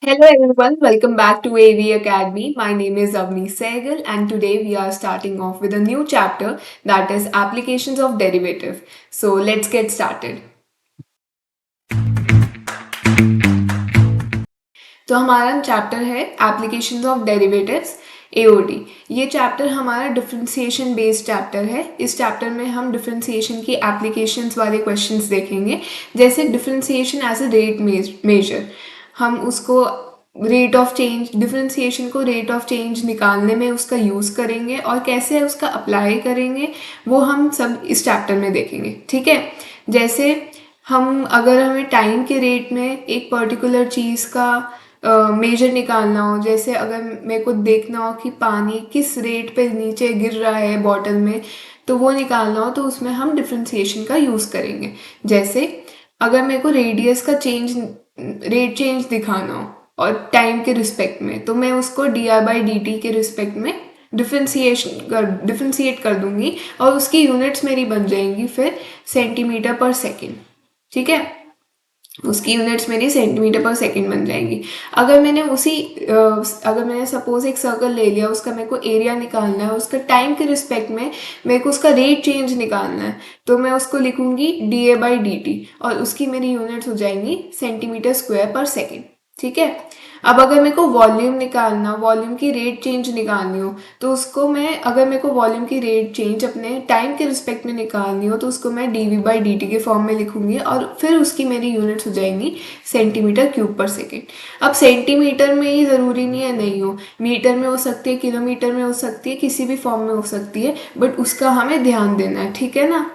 Hello everyone, welcome back to AV Academy. My name is Avni Sehgal and today we are starting off with a new chapter that is applications of derivative. So let's get started. तो हमारा chapter है applications of derivatives AOD. ये chapter हमारा differentiation based chapter है। इस chapter में हम differentiation की एप्लीकेशंस वाले क्वेश्चंस देखेंगे, जैसे differentiation as a rate measure. हम उसको रेट ऑफ चेंज, डिफरेंशिएशन को रेट ऑफ चेंज निकालने में उसका यूज़ करेंगे और कैसे उसका अप्लाई करेंगे वो हम सब इस चैप्टर में देखेंगे। ठीक है, जैसे अगर हमें टाइम के रेट में एक पर्टिकुलर चीज़ का मेजर निकालना हो, जैसे अगर मेरे को देखना हो कि पानी किस रेट पे नीचे गिर रहा है बॉटल में, तो वो निकालना हो तो उसमें हम डिफरेंशिएशन का यूज़ करेंगे। जैसे अगर मेरे को रेट चेंज दिखाना हो और टाइम के रिस्पेक्ट में, तो मैं उसको dr/dt के रिस्पेक्ट में डिफरेंशिएट कर दूंगी और उसकी यूनिट्स मेरी बन जाएंगी फिर सेंटीमीटर पर सेकेंड। ठीक है, उसकी यूनिट्स मेरी सेंटीमीटर पर सेकंड बन जाएंगी। अगर मैंने सपोज एक सर्कल ले लिया, उसका मेरे को एरिया निकालना है, उसका टाइम के रिस्पेक्ट में मेरे को उसका रेट चेंज निकालना है, तो मैं उसको लिखूंगी dA/dt और उसकी मेरी यूनिट्स हो जाएंगी सेंटीमीटर स्क्वायर पर सेकेंड। ठीक है, अब अगर मेरे को वॉल्यूम की रेट चेंज निकालनी हो, तो उसको मैं अगर मेरे को वॉल्यूम की रेट चेंज अपने टाइम के रिस्पेक्ट में निकालनी हो, तो उसको मैं dV/dt के फॉर्म में लिखूंगी और फिर उसकी मेरी यूनिट्स हो जाएंगी सेंटीमीटर क्यूब पर सेकेंड। अब सेंटीमीटर में ही ज़रूरी नहीं है नहीं हो, मीटर में हो सकती है, किलोमीटर में हो सकती है, किसी भी फॉर्म में हो सकती है, बट उसका हमें ध्यान देना है। ठीक है ना,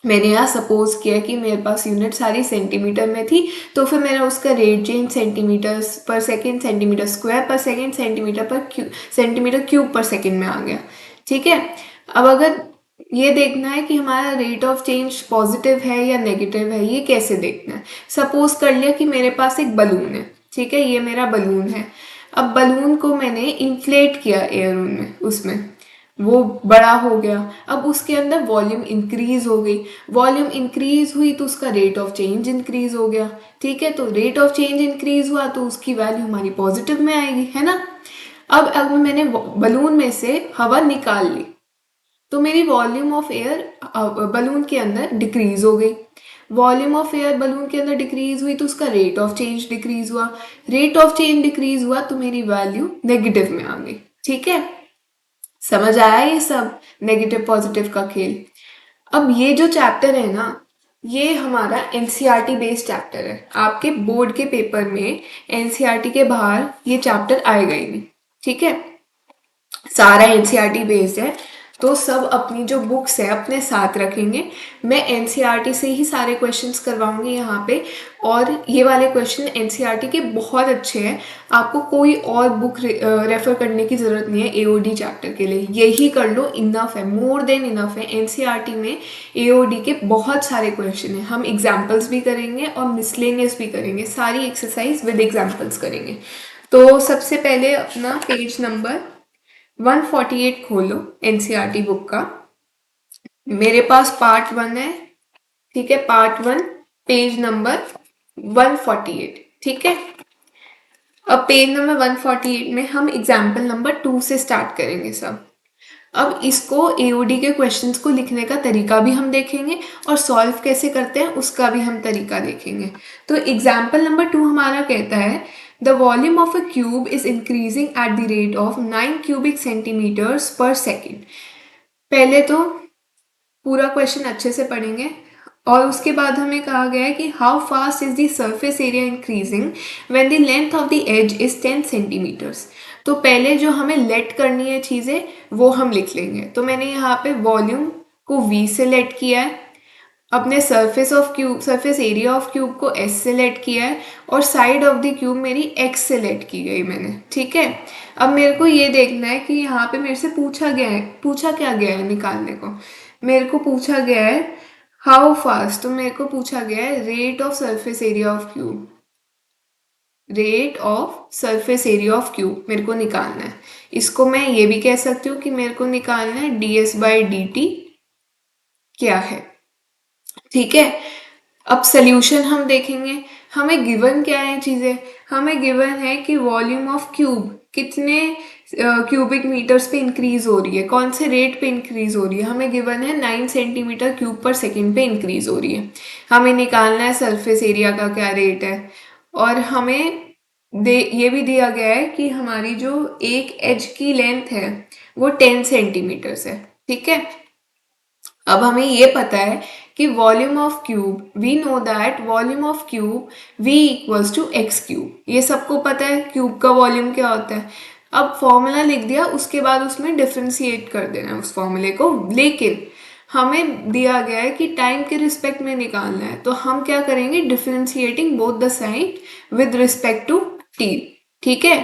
मैंने यहाँ सपोज किया कि मेरे पास यूनिट सारी सेंटीमीटर में थी, तो फिर मेरा उसका rate change centimetre per second, centimetre square पर second, centimetre cube per second में आ गया। ठीक है, अब अगर ये देखना है कि हमारा रेट ऑफ चेंज पॉजिटिव है या नेगेटिव है, ये कैसे देखना है। सपोज कर लिया कि मेरे पास एक बलून है। ठीक है, ये मेरा बलून है। अब बलून को मैंने इन्फ्लेट किया एयर में, उसमें वो बड़ा हो गया। अब उसके अंदर वॉल्यूम इंक्रीज हो गई, वॉल्यूम इंक्रीज हुई तो उसका रेट ऑफ चेंज इंक्रीज हो गया। ठीक है, तो रेट ऑफ चेंज इंक्रीज हुआ तो उसकी वैल्यू हमारी पॉजिटिव में आएगी, है ना। अब अगर मैंने बलून में से हवा निकाल ली, तो मेरी वॉल्यूम ऑफ एयर बलून के अंदर डिक्रीज हो गई। वॉल्यूम ऑफ एयर बलून के अंदर डिक्रीज हुई तो उसका रेट ऑफ चेंज डिक्रीज हुआ। रेट ऑफ चेंज डिक्रीज हुआ तो मेरी वैल्यू नेगेटिव में आ गई। ठीक है, समझ आया ये सब नेगेटिव पॉजिटिव का खेल। अब ये जो चैप्टर है ना, ये हमारा एनसीईआरटी बेस्ड चैप्टर है। आपके बोर्ड के पेपर में एनसीईआरटी के बाहर ये चैप्टर आएगा ही नहीं। ठीक है, सारा एनसीईआरटी बेस्ड है, तो सब अपनी जो बुक्स है अपने साथ रखेंगे। मैं एनसीईआरटी से ही सारे क्वेश्चंस करवाऊंगी यहाँ पे, और ये वाले क्वेश्चन एनसीईआरटी के बहुत अच्छे हैं। आपको कोई और बुक रेफर करने की ज़रूरत नहीं है एओडी चैप्टर के लिए, यही कर लो, इनफ है, मोर देन इनफ है। एनसीईआरटी में एओडी के बहुत सारे क्वेश्चन हैं। हम एग्जाम्पल्स भी करेंगे और मिसलेनियस भी करेंगे, सारी एक्सरसाइज विद एग्जाम्पल्स करेंगे। तो सबसे पहले अपना पेज नंबर 148 खोलो एनसीईआरटी बुक का। मेरे पास पार्ट 1 है। ठीक है, पार्ट 1 पेज नंबर 148। ठीक है, अब पेज नंबर 148 में हम एग्जाम्पल नंबर 2 से स्टार्ट करेंगे सब। अब इसको एओडी के क्वेश्चंस को लिखने का तरीका भी हम देखेंगे और सॉल्व कैसे करते हैं उसका भी हम तरीका देखेंगे। तो एग्जाम्पल नंबर 2 हमारा कहता है the volume of a cube is increasing at the rate of 9 cubic centimetres per second. पहले तो पूरा क्वेश्चन अच्छे से पढ़ेंगे और उसके बाद हमें कहा गया है कि how fast is the surface area increasing when the length of the edge is 10 centimetres. तो पहले जो हमें लेट करनी है चीज़ें वो हम लिख लेंगे। तो मैंने यहाँ पे वॉल्यूम को v से लेट किया है, अपने सरफेस एरिया ऑफ क्यूब को s से लेट किया है, और साइड ऑफ द क्यूब मेरी x से लेट की गई मैंने। ठीक है, अब मेरे को ये देखना है कि यहाँ पे मेरे से पूछा क्या गया है निकालने को। मेरे को पूछा गया है हाउ फास्ट, तो मेरे को पूछा गया है rate of surface area of cube. Rate of surface area of cube मेरे को निकालना है। इसको मैं ये भी कह सकती हूँ कि मेरे को निकालना है ds/dt क्या है। ठीक है, अब सोल्यूशन हम देखेंगे। हमें गिवन क्या है चीज़ें, हमें गिवन है कि वॉल्यूम ऑफ क्यूब कितने क्यूबिक मीटर्स पे इंक्रीज हो रही है, कौन से रेट पे इंक्रीज हो रही है, हमें गिवन है 9 सेंटीमीटर क्यूब पर सेकेंड पे इंक्रीज हो रही है। हमें निकालना है सरफेस एरिया का क्या रेट है, और हमें ये भी दिया गया है कि हमारी जो एक एज की लेंथ है वो 10 सेंटीमीटर्स है। ठीक है, अब हमें ये पता है कि volume of cube, we know that volume of cube v equals to x cube, ये सबको पता है क्यूब का वॉल्यूम क्या होता है। अब फॉर्मूला लिख दिया, उसके बाद उसमें डिफ्रेंशिएट कर देना है उस फॉर्मूले को, लेकिन हमें दिया गया है कि टाइम के रिस्पेक्ट में निकालना है, तो हम क्या करेंगे, differentiating both the side with respect to t। ठीक है,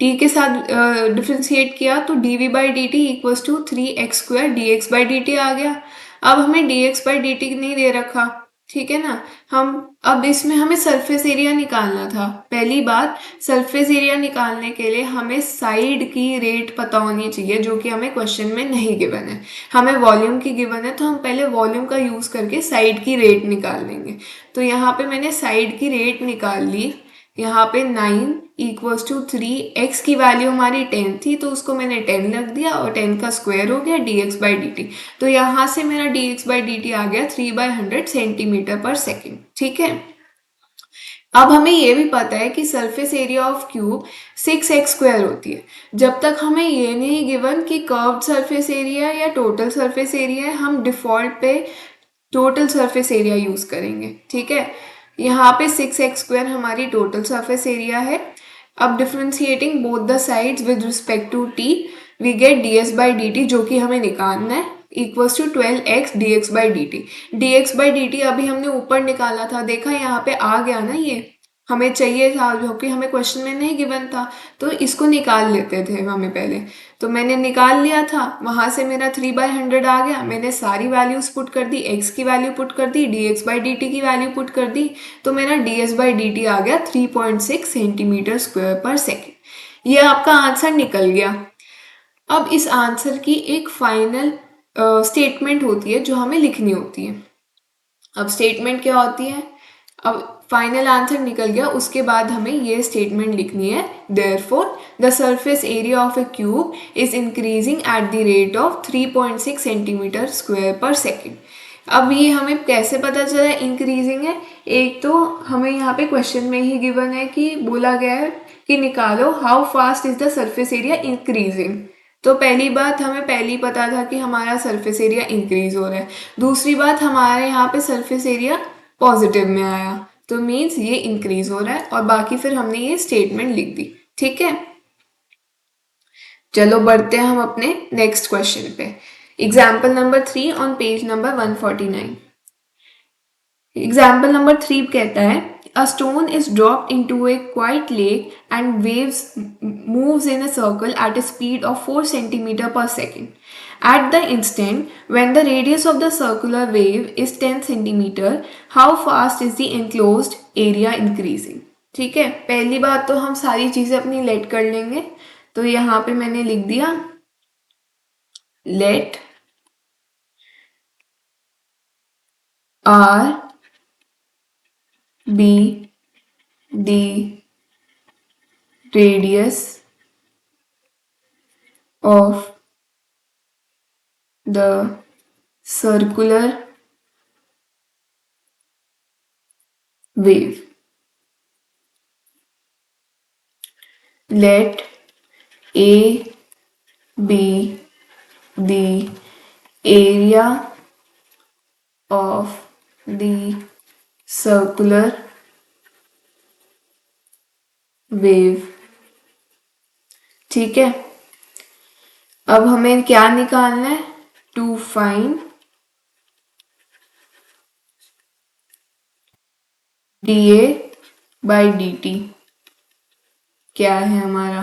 t के साथ डिफ्रेंशिएट किया तो dv by D T equals to 3x² dx by D T आ गया। अब हमें dx बाई डी टी नहीं दे रखा, ठीक है ना, हम अब इसमें हमें सरफेस एरिया निकालना था। पहली बात, सरफेस एरिया निकालने के लिए हमें साइड की रेट पता होनी चाहिए, जो कि हमें क्वेश्चन में नहीं गिवन है। हमें वॉल्यूम की गिवन है, तो हम पहले वॉल्यूम का यूज करके साइड की रेट निकाल लेंगे। तो यहाँ पे मैंने साइड की रेट निकाल ली, यहाँ पे 9 इक्वल्स टू 3, एक्स की वैल्यू हमारी 10 थी तो उसको मैंने 10 रख दिया और 10 का स्क्वायर हो गया dx बाई डी टी। तो यहाँ से मेरा dx बाई डी टी आ गया 3/100 सेंटीमीटर पर सेकेंड। ठीक है, अब हमें ये भी पता है कि surface area of cube 6x² होती है। जब तक हमें ये नहीं गिवन कि कर्व्ड सरफेस एरिया या टोटल सरफेस एरिया है, हम डिफॉल्ट पे टोटल सरफेस एरिया यूज करेंगे। ठीक है, यहाँ पे 6x² हमारी टोटल सरफेस एरिया है। अब differentiating both the sides with respect to t, we get ds by D t, जो कि हमें निकालना है, equals to 12x dx by D t. dx by D t अभी हमने ऊपर निकाला था, देखा यहाँ पे आ गया ना, ये हमें चाहिए था, जो कि हमें क्वेश्चन में नहीं गिवन था, तो इसको निकाल लेते थे हमें पहले। तो मैंने निकाल लिया था, वहां से मेरा 3/100 आ गया, मैंने सारी वैल्यूज पुट कर दी, x की वैल्यू पुट कर दी, dx बाई डी टी की वैल्यू पुट कर दी, तो मेरा ds बाई डी टी आ गया 3.6 सेंटीमीटर स्क्वायर पर सेकेंड। ये आपका आंसर निकल गया। अब इस आंसर की एक फाइनल स्टेटमेंट होती है जो हमें लिखनी होती है। अब स्टेटमेंट क्या होती है, अब फाइनल आंसर निकल गया, उसके बाद हमें ये स्टेटमेंट लिखनी है, therefore the surface area of A cube is increasing at the rate of 3.6 centimetre square पर सेकेंड। अब ये हमें कैसे पता चला इंक्रीजिंग है, एक तो हमें यहाँ पे क्वेश्चन में ही गिवन है कि बोला गया है कि निकालो how fast is the surface area increasing. तो पहली बात, हमें पहली पता था कि हमारा सरफेस एरिया इंक्रीज हो रहा है। दूसरी बात, हमारे यहाँ पे सरफेस एरिया पॉजिटिव में आया, तो मीन्स ये इंक्रीज हो रहा है, और बाकी फिर हमने ये स्टेटमेंट लिख दी। ठीक है, चलो बढ़ते हैं हम अपने नेक्स्ट क्वेश्चन पे। Example number 3 on page number 149। Example number 3 कहता है, a stone is dropped into a quiet lake and waves moves in a circle at a speed of 4 centimeter per second. At the instant when the radius of the circular wave is 10 centimeter, how fast is the enclosed area increasing? ठीक है, पहली बात तो हम सारी चीजें अपनी let कर लेंगे, तो यहाँ पे मैंने लिख दिया let r be the radius of the circular wave. Let A be the area of the circular wave। ठीक है, अब हमें क्या निकालना है, to find dA by D t क्या है हमारा।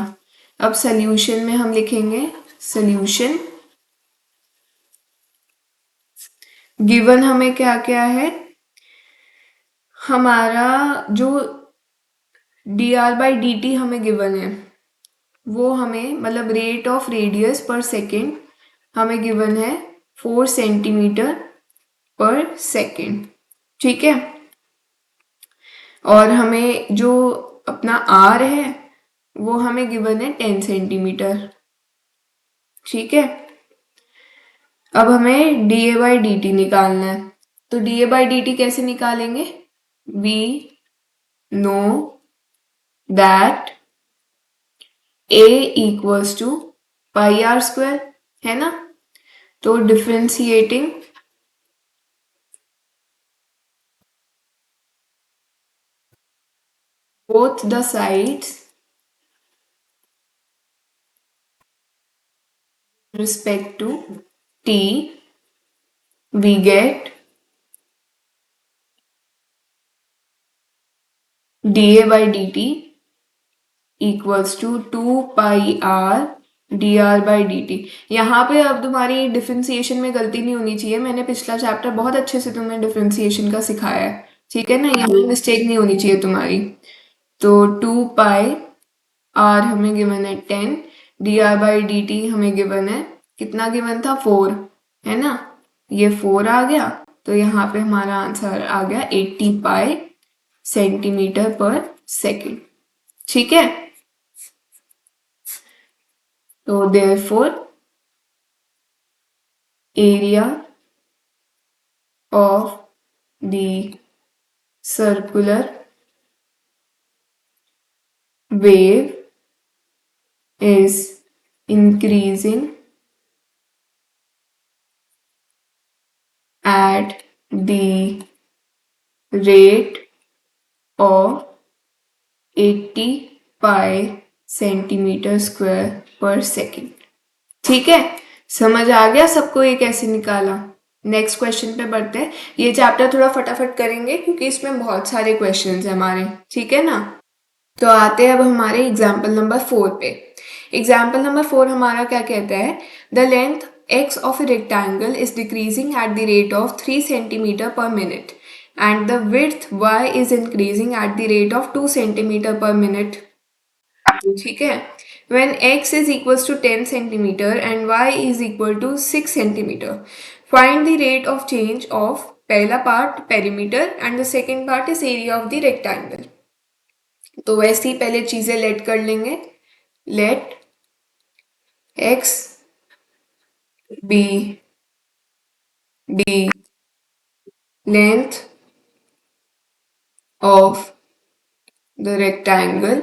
अब सॉल्यूशन में हम लिखेंगे, सॉल्यूशन गिवन हमें क्या क्या है, हमारा जो D r by D T हमें गिवन है, वो हमें मतलब रेट ऑफ रेडियस पर सेकेंड हमें गिवन है 4 सेंटीमीटर पर सेकेंड। ठीक है, और हमें जो अपना आर है वो हमें गिवन है 10 सेंटीमीटर। ठीक है, अब हमें d A by D t निकालना है। तो d A by D t कैसे निकालेंगे? We know that a equals to pi r square, है ना। तो differentiating both the sides respect to t, we get dA by dt equals to 2 pi r d r by D t. यहाँ पे अब तुम्हारी differentiation में गलती नहीं होनी चाहिए, मैंने पिछला चैप्टर बहुत अच्छे से तुम्हें डिफ्रेंसिएशन का सिखाया है, ठीक है ना, यहाँ मिस्टेक नहीं होनी चाहिए तुम्हारी। तो 2 पाई आर हमें गिवन है 10, D r by D T हमें गिवन है, कितना गिवन था? 4, है ना। ये 4 आ गया, तो यहाँ पे हमारा आंसर आ गया 80 पाई सेंटीमीटर पर सेकेंड। ठीक है, तो therefore area of the circular wave is increasing at the rate of 80 pi centimetre square पर सेकेंड। ठीक है, समझ आ गया सबको ये कैसे निकाला? नेक्स्ट क्वेश्चन पे बढ़ते हैं। ये चैप्टर थोड़ा फटाफट करेंगे क्योंकि इसमें बहुत सारे क्वेश्चंस हैं हमारे, ठीक है ना। तो आते हैं अब हमारे एग्जाम्पल नंबर 4 पे। एग्जाम्पल नंबर 4 हमारा क्या कहता है? The length x of a rectangle is decreasing at the rate of 3 centimeter per minute and the width y is increasing at the rate of 2 centimeter per minute। ठीक है, when x is equals to 10 centimeter and y is equal to 6 centimeter, find the rate of change of पहला part perimeter and the second part is area of the rectangle। तो वैसे ही पहले चीजें let कर लेंगे। Let x be the length of the rectangle,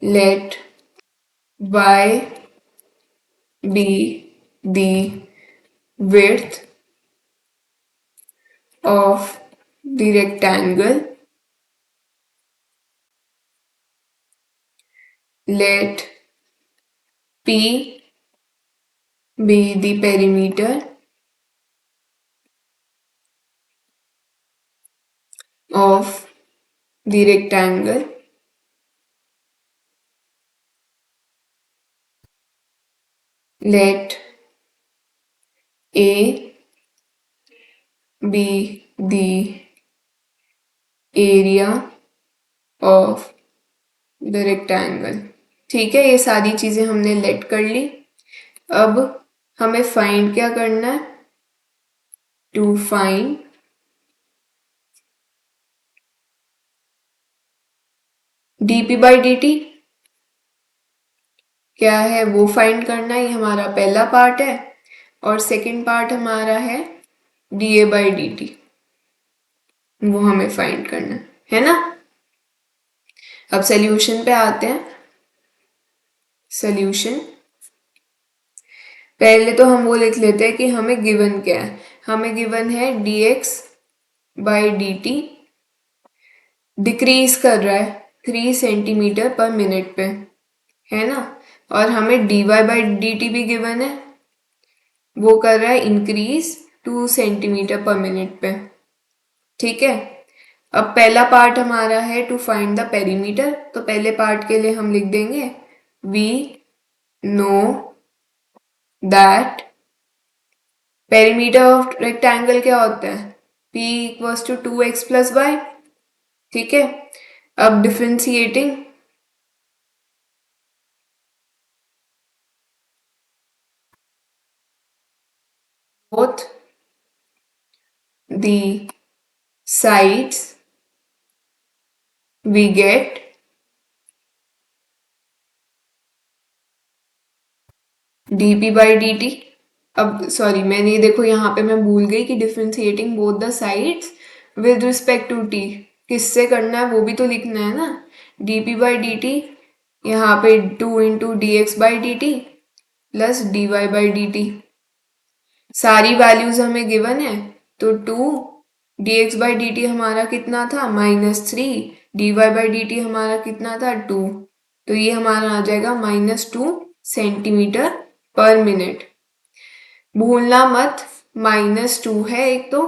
let y be the width of the rectangle, let p be the perimeter of the rectangle, let a be the area of the rectangle. ठीक है, ये सारी चीजें हमने late कर ली। अब हमें find क्या करना है? To find d p by D t क्या है वो फाइंड करना है। ये हमारा पहला पार्ट है और सेकंड पार्ट हमारा है d A by D T, वो हमें फाइंड करना है ना। अब सोल्यूशन पे आते हैं। सोल्यूशन पहले तो हम वो लिख लेते हैं कि हमें गिवन क्या है। हमें गिवन है D x by D T decrease कर रहा है 3 सेंटीमीटर पर मिनट पे, है ना। और हमें d y by D t भी गिवन है, वो कर रहा है इंक्रीज 2 सेंटीमीटर पर मिनट पे। ठीक है, अब पहला पार्ट हमारा है टू फाइंड द पेरीमीटर, तो पहले पार्ट के लिए हम लिख देंगे we know that perimeter of rectangle क्या होता है? P equals to 2x plus y. ठीक है, अब डिफ्रेंशिएटिंग both the sides we get dp by dt। अब सॉरी, मैंने देखो यहाँ पे मैं भूल गई कि differentiating both the sides with respect to t किससे करना है वो भी तो लिखना है ना। dp by dt यहाँ पे 2 into d x by D t plus d y by D t. सारी वैल्यूज हमें गिवन है तो 2 d x by D t हमारा कितना था -3, d y by D t हमारा कितना था 2, तो ये हमारा आ जाएगा -2 सेंटीमीटर पर मिनट। भूलना मत -2 है एक तो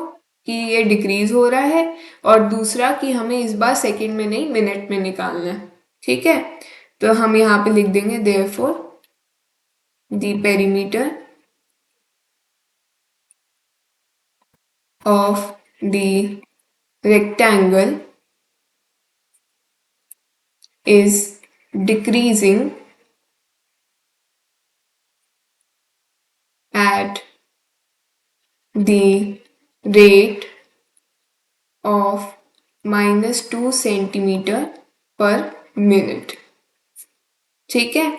कि ये डिक्रीज हो रहा है और दूसरा कि हमें इस बार सेकंड में नहीं मिनट में निकालना है। ठीक है, तो हम यहाँ पे लिख देंगे therefore the perimeter of the rectangle is decreasing at the rate of -2 centimetre per minute. ठीक है,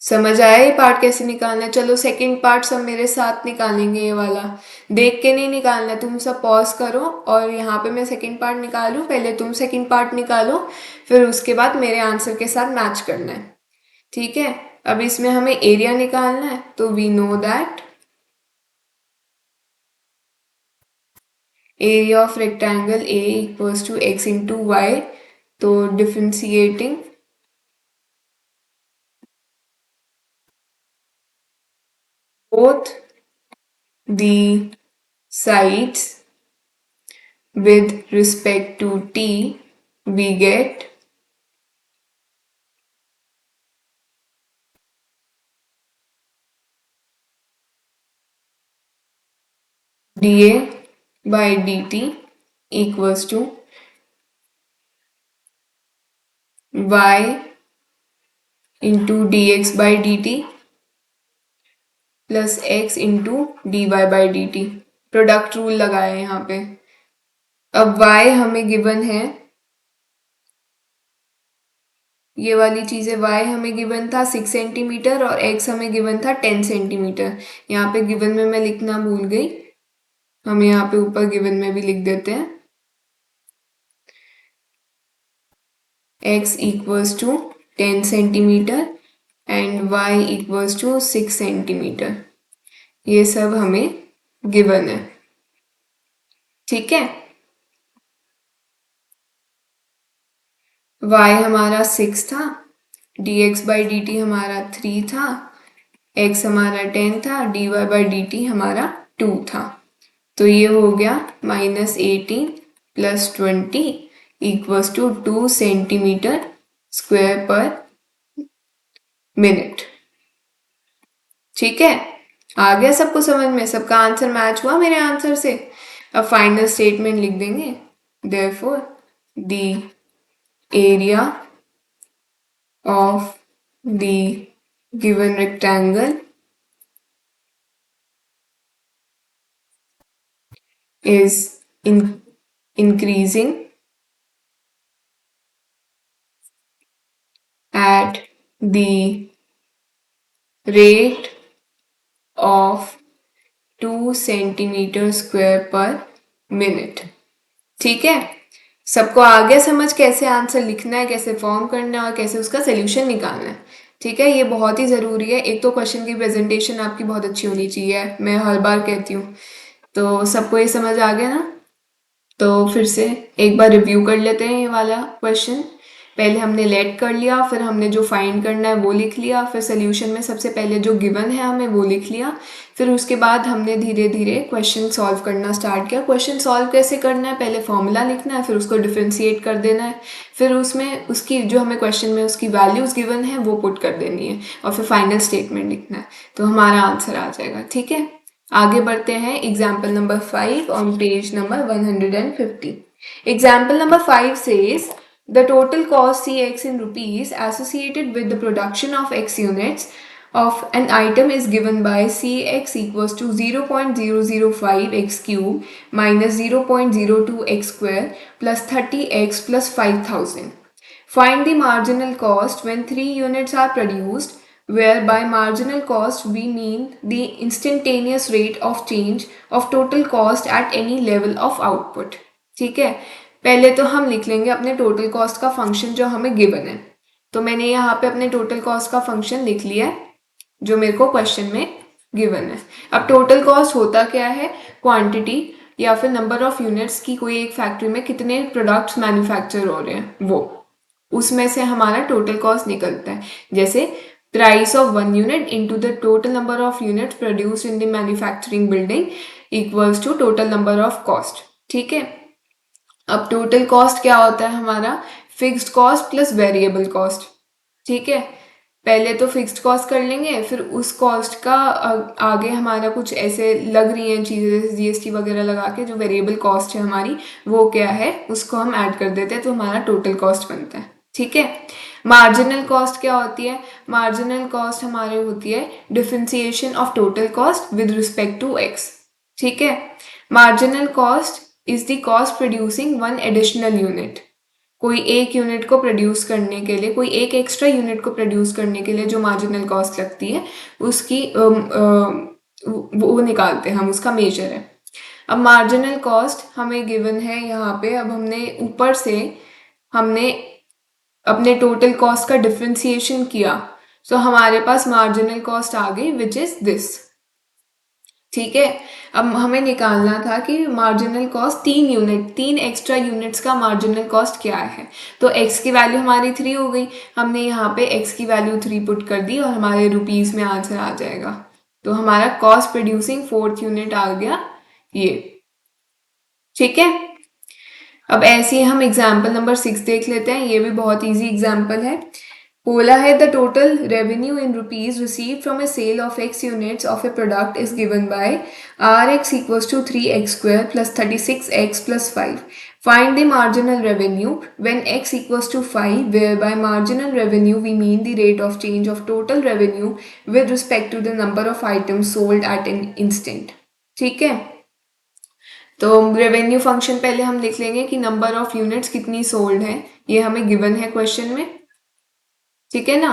समझ आया ये पार्ट कैसे निकालना है। चलो सेकंड पार्ट सब मेरे साथ निकालेंगे, ये वाला देख के नहीं निकालना है, तुम सब पॉज करो और यहाँ पे मैं सेकंड पार्ट निकालूं, पहले तुम सेकंड पार्ट निकालो फिर उसके बाद मेरे आंसर के साथ मैच करना है। ठीक है, अब इसमें हमें एरिया निकालना है तो we know that area of rectangle A equals to x into y, तो differentiating both the sides with respect to t we get dA by dt equals to y into dx by dt plus x into d y by D t. Product rule लगाए यहाँ पे। अब y हमें given है, ये वाली चीजें y हमें गिवन था 6 सेंटीमीटर और x हमें गिवन था 10 सेंटीमीटर। यहाँ पे गिवन में मैं लिखना भूल गई, हम यहाँ पे ऊपर गिवन में भी लिख देते हैं x equals to 10 centimetre and y equals to 6 centimetre. ये सब हमें गिवन है। ठीक है, y हमारा 6 था, dx बाई डी टी हमारा 3 था, x हमारा 10 था, dy बाई डी टी हमारा 2 था। तो ये हो गया -18 plus 20 equals to 2 centimetre square per minute. ठीक है, आ गया सबको समझ में, सबका आंसर मैच हुआ मेरे आंसर से। अब फाइनल स्टेटमेंट लिख देंगे, therefore the area of the given rectangle is increasing at the rate of 2 centimetre square per minute. ठीक है, सबको आ गया समझ कैसे आंसर लिखना है, कैसे फॉर्म करना है और कैसे उसका सोल्यूशन निकालना है। ठीक है, ये बहुत ही ज़रूरी है। एक तो क्वेश्चन की प्रेजेंटेशन आपकी बहुत अच्छी होनी चाहिए, मैं हर बार कहती हूँ। तो सबको ये समझ आ गया ना, तो फिर से एक बार रिव्यू कर लेते हैं ये वाला क्वेश्चन। पहले हमने लेट कर लिया, फिर हमने जो फाइंड करना है वो लिख लिया, फिर सोल्यूशन में सबसे पहले जो गिवन है हमें वो लिख लिया, फिर उसके बाद हमने धीरे धीरे क्वेश्चन सॉल्व करना स्टार्ट किया। क्वेश्चन सॉल्व कैसे करना है, पहले फॉर्मूला लिखना है, फिर उसको डिफ्रेंशिएट कर देना है, फिर उसमें उसकी जो हमें क्वेश्चन में उसकी वैल्यूज़ गिवन है वो पुट कर देनी है और फिर फाइनल स्टेटमेंट लिखना है, तो हमारा आंसर आ जाएगा। ठीक है, आगे बढ़ते हैं example number 5 on page number 150। Example number 5 says the total cost Cx in rupees associated with the production of x units of an item is given by Cx equals to 0.005 x cube minus 0.02 x square plus 30x plus 5000. Find the marginal cost when 3 units are produced, where by marginal cost we mean the instantaneous rate of change of total cost at any level of output. ठीक है, पहले तो हम लिख लेंगे अपने total cost का function जो हमें गिवन है. तो मैंने यहाँ पे अपने टोटल कॉस्ट का फंक्शन लिख लिया है जो मेरे को क्वेश्चन में गिवन है. अब टोटल कॉस्ट होता क्या है, क्वांटिटी या फिर नंबर ऑफ यूनिट्स की कोई एक फैक्ट्री में कितने प्रोडक्ट्स मैन्युफैक्चर हो रहे हैं वो, उसमें से हमारा टोटल कॉस्ट निकलता है. जैसे price of 1 unit into the total number of units produced in the manufacturing building equals to total number of cost. ठीक है, अब टोटल कॉस्ट क्या होता है हमारा, fixed cost plus variable cost. ठीक है, पहले तो फिक्स्ड कॉस्ट कर लेंगे, फिर उस कॉस्ट का आगे हमारा कुछ ऐसे लग रही हैं चीज़ें जैसे जीएसटी वगैरह लगा के जो वेरिएबल कॉस्ट है हमारी वो क्या है उसको हम ऐड कर देते हैं तो हमारा टोटल कॉस्ट बनता है. ठीक है, मार्जिनल कॉस्ट क्या होती है, मार्जिनल कॉस्ट हमारी होती है differentiation of total cost with respect to x. ठीक है, marginal cost is the cost producing one additional unit. कोई एक यूनिट को प्रोड्यूस करने के लिए, कोई एक एक्स्ट्रा यूनिट को प्रोड्यूस करने के लिए जो मार्जिनल कॉस्ट लगती है उसकी वो निकालते हैं हम, उसका मेजर है. अब मार्जिनल कॉस्ट हमें गिवन है यहाँ पे. अब हमने ऊपर से हमने अपने टोटल कॉस्ट का डिफरेंशिएशन किया तो हमारे पास मार्जिनल कॉस्ट आ गई विच इज दिस. ठीक है, अब हमें निकालना था कि मार्जिनल कॉस्ट 3 एक्स्ट्रा यूनिट्स का मार्जिनल कॉस्ट क्या है. तो x की वैल्यू हमारी 3 हो गई, हमने यहाँ पे x की वैल्यू 3 पुट कर दी और हमारे रुपीस में आंसर आ जाएगा. तो हमारा कॉस्ट प्रोड्यूसिंग 4th यूनिट आ गया ये. ठीक है, अब ऐसे ही हम एग्जाम्पल नंबर 6 देख लेते हैं. ये भी बहुत ईजी एग्जाम्पल है. बोला है the total revenue in rupees receive from a sale of x units of a product is given by Rx equals to 3x square plus 36x plus 5. Find the marginal revenue when x equals to 5, whereby marginal revenue we mean the rate of change of total revenue with respect to the number of items sold at an instant. ठीक है, तो revenue function पहले हम लिख लेंगे कि number of units कितनी sold है, ये हमें गिवन है क्वेश्चन में. ठीक है ना.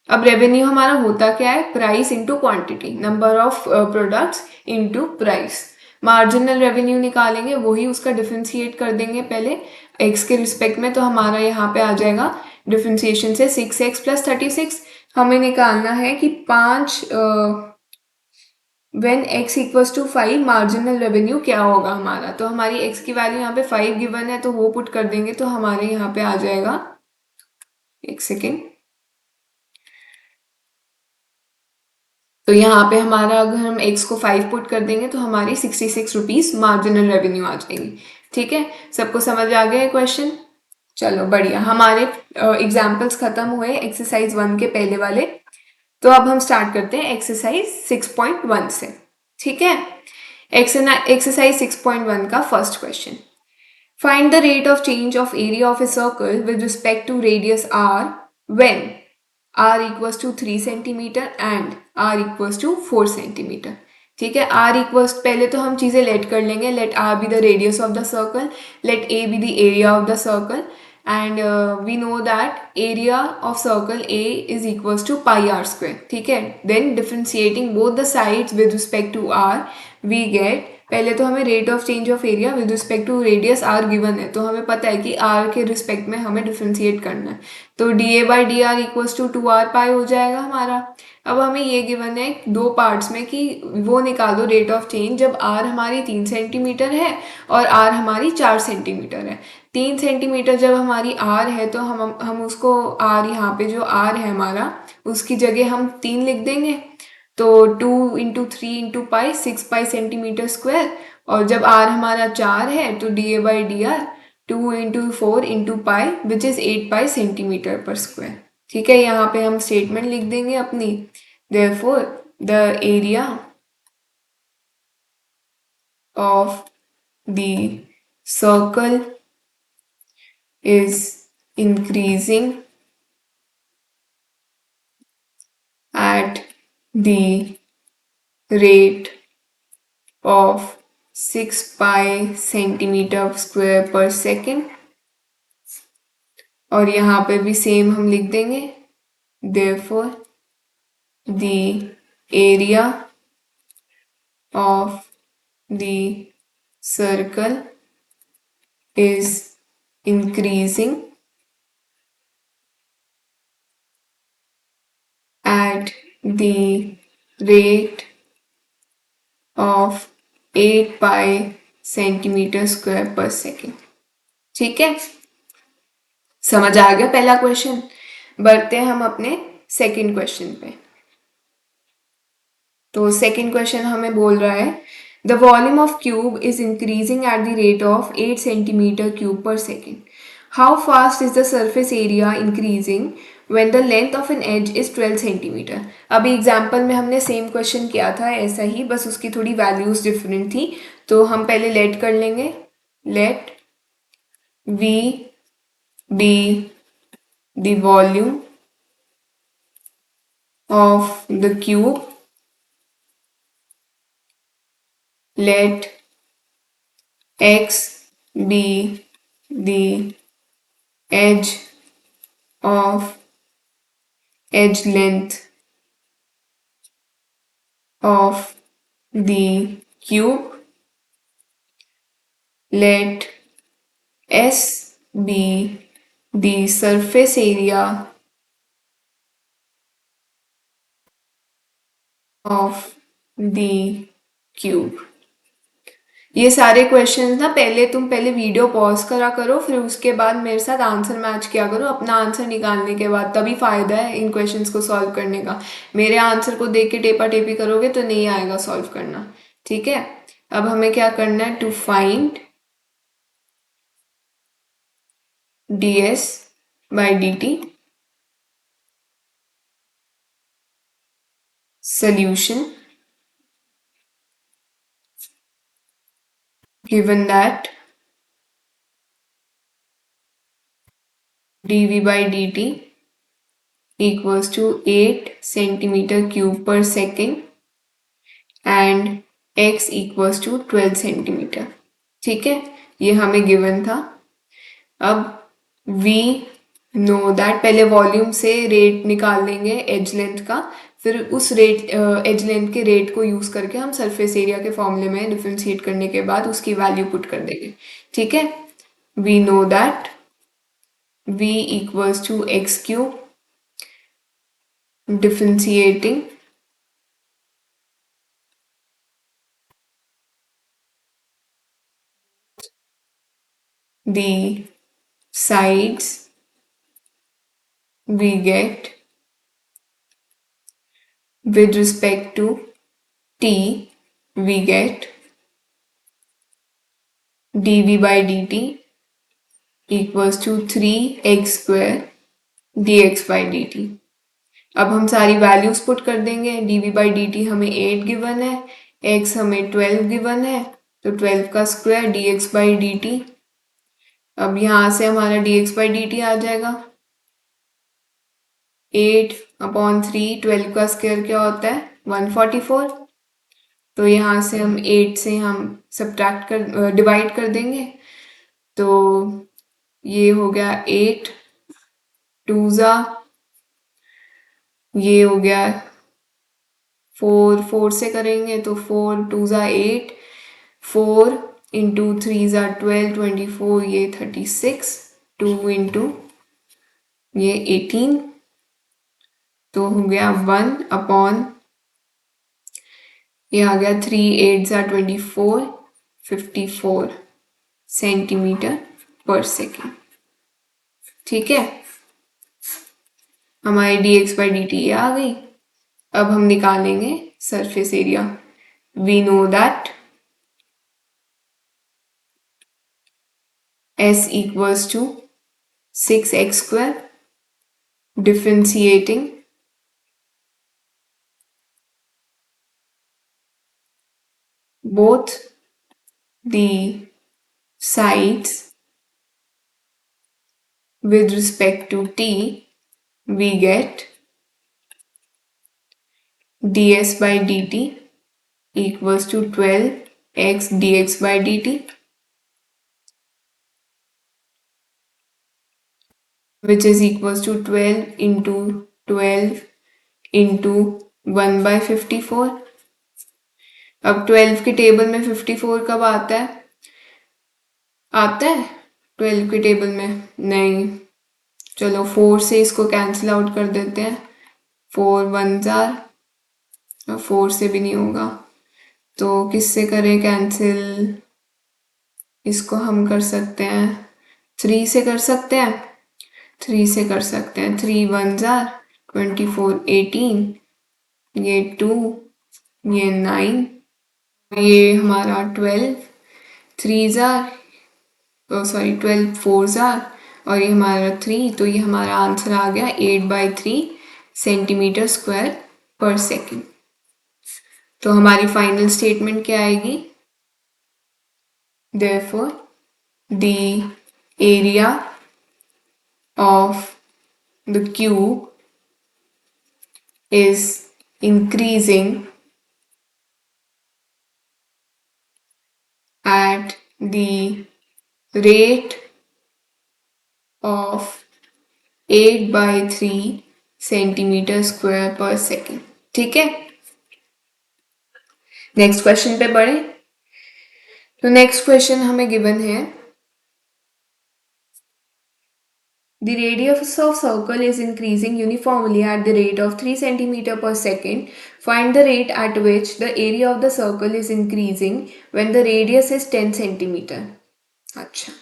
अब रेवेन्यू हमारा होता क्या है, price into quantity, number of products into price. Marginal revenue निकालेंगे, वही उसका डिफरेंशिएट कर देंगे पहले एक्स के रिस्पेक्ट में. तो हमारा यहाँ पे आ जाएगा डिफरेंशिएशन से 6x प्लस 36. हमें निकालना है कि 5 when x equals to 5 marginal revenue क्या होगा हमारा. तो हमारी x की वैल्यू यहाँ पे 5 गिवन है तो वो पुट कर देंगे तो हमारे यहाँ पे आ जाएगा, एक सेकेंड. तो यहाँ पे हमारा अगर हम x को 5 पुट कर देंगे तो हमारी 66 रुपीज मार्जिनल रेवेन्यू आ जाएंगी. ठीक है, सबको समझ आ गया क्वेश्चन. चलो बढ़िया, हमारे एग्जाम्पल्स खत्म हुए एक्सरसाइज 1 के पहले वाले. तो अब हम स्टार्ट करते हैं एक्सरसाइज 6.1 से. ठीक है, एक्सरसाइज 6.1 का first question. Find the rate of change of area of a circle with respect to radius r when r equals to 3 centimetre and r equals to 4 centimetre. ठीक है, r इक्वल्स, पहले तो हम चीज़ें लेट कर लेंगे. Let r be the radius of the circle, let a be the area of the circle, and we know that area of circle A is equals to pi r square. ठीक है, then differentiating both the sides with respect to r we get, पहले तो हमें rate of change of area with respect to radius r given है तो हमें पता है कि r के रिस्पेक्ट में हमें डिफ्रेंशिएट करना है. तो dA by d r equals to 2r pi हो जाएगा हमारा. अब हमें ये गिवन है दो पार्ट्स में कि वो निकालो रेट ऑफ चेंज जब r हमारी 3 सेंटीमीटर है और r हमारी 4 सेंटीमीटर है. 3 सेंटीमीटर जब हमारी r है तो हम उसको r, यहाँ पे जो r है हमारा उसकी जगह हम 3 लिख देंगे. तो 2 इंटू 3 इंटू पाई 6 पाई सेंटीमीटर स्क्वायर. और जब r हमारा 4 है तो dA by d are 2 into 4 into pi which is 8 pi centimetre पर स्क्वायर. ठीक है, यहाँ पे हम स्टेटमेंट लिख देंगे अपनी. Therefore the area of the circle is increasing at the rate of 6 pi centimeter square per second, और यहाँ पे भी सेम हम लिख देंगे, therefore the area of the circle is increasing at the rate of 8 pi centimetre square पर second. ठीक है, समझ आ गया पहला क्वेश्चन। बढ़ते हैं हम अपने सेकंड क्वेश्चन पे। तो सेकंड क्वेश्चन हमें बोल रहा है the volume of cube is increasing at the rate of 8 centimetre cube per second. How fast is the surface area increasing when the length of an edge is 12 centimetre. अभी example में हमने same question किया था ऐसा ही, बस उसकी थोड़ी values different थी। तो हम पहले लेट कर लेंगे, let v be the volume of the cube, let x be the edge of edge length of the cube, let S be the surface area of the cube। ये सारे questions ना तुम पहले वीडियो पॉज करा करो, फिर उसके बाद मेरे साथ आंसर मैच किया करो अपना आंसर निकालने के बाद, तभी फायदा है इन क्वेश्चंस को सॉल्व करने का। मेरे आंसर को देख के टेपा टेपी करोगे तो नहीं आएगा सॉल्व करना। ठीक है, अब हमें क्या करना है, to find ds by dt solution given that dv by dt equals to 8 centimeter cube per second and x equals to 12 centimetre. ठीक है, ये हमें गिवन था। अब v नो दैट, पहले वॉल्यूम से रेट निकाल लेंगे एज लेंथ का, फिर उस रेट एज लेंथ के रेट को यूज करके हम सरफेस एरिया के फॉर्मूले में डिफरेंशिएट करने के बाद उसकी वैल्यू पुट कर देंगे। ठीक है, we know that v equals to x cube, differentiating the sides we get with respect to t, we get dv by dt equals to 3x square dx by dt। अब हम सारी values put कर देंगे। dv by dt हमें 8 given है, x हमें 12 given है, तो 12 का स्क्वायर dx by dt। अब यहाँ से हमारा dx by dt आ जाएगा 8/3, 12 का स्क्वायर क्या होता है 144। तो यहाँ से हम 8 से हम सब्ट्रैक्ट कर डिवाइड कर देंगे, तो ये हो गया 8 2 ज़ा, ये हो गया 4 4 से करेंगे तो 4 2 ज़ा 8, 4 इंटू 3 ज़ा 12 24, ये 36, 2 इंटू ये 18, तो हो गया 1/, ये आ गया 3 8 ज़ा 24, 54 सेंटीमीटर पर सेकेंड। ठीक है, हमारी dx by dt ये आ गई। अब हम निकालेंगे surface area. We know that s equals to 6x square, differentiating both the sides with respect to t, we get ds by dt equals to 12x dx by dt, which is equals to 12 into 12 into 1 by 54। अब 12 के table में 54 कब आता है? आता है 12 के table में? नहीं। चलो 4 से इसको कैंसिल आउट कर देते हैं। 4 वन जार, 4 से भी नहीं होगा तो किससे करें कैंसिल? इसको हम कर सकते हैं 3 से कर सकते हैं, 3 से कर सकते हैं। 3 वन जार 24, 18, ये 2, ये 9, ये हमारा 12, 3 जार, सॉरी 12 फोर जार, और ये हमारा 3, तो ये हमारा आंसर आ गया 8/3 सेंटीमीटर स्क्वायर पर सेकेंड। तो हमारी फाइनल स्टेटमेंट क्या आएगी? Therefore, the area of the cube is increasing at the rate of 8/3 centimetre square पर सेकेंड। ठीक है, नेक्स्ट क्वेश्चन पे बढ़े। तो नेक्स्ट क्वेश्चन हमें गिवन है the radius of circle is increasing uniformly at the rate of 3 centimeter per second. Find the rate at which the area of the circle is increasing when the radius is 10 centimeter. अच्छा,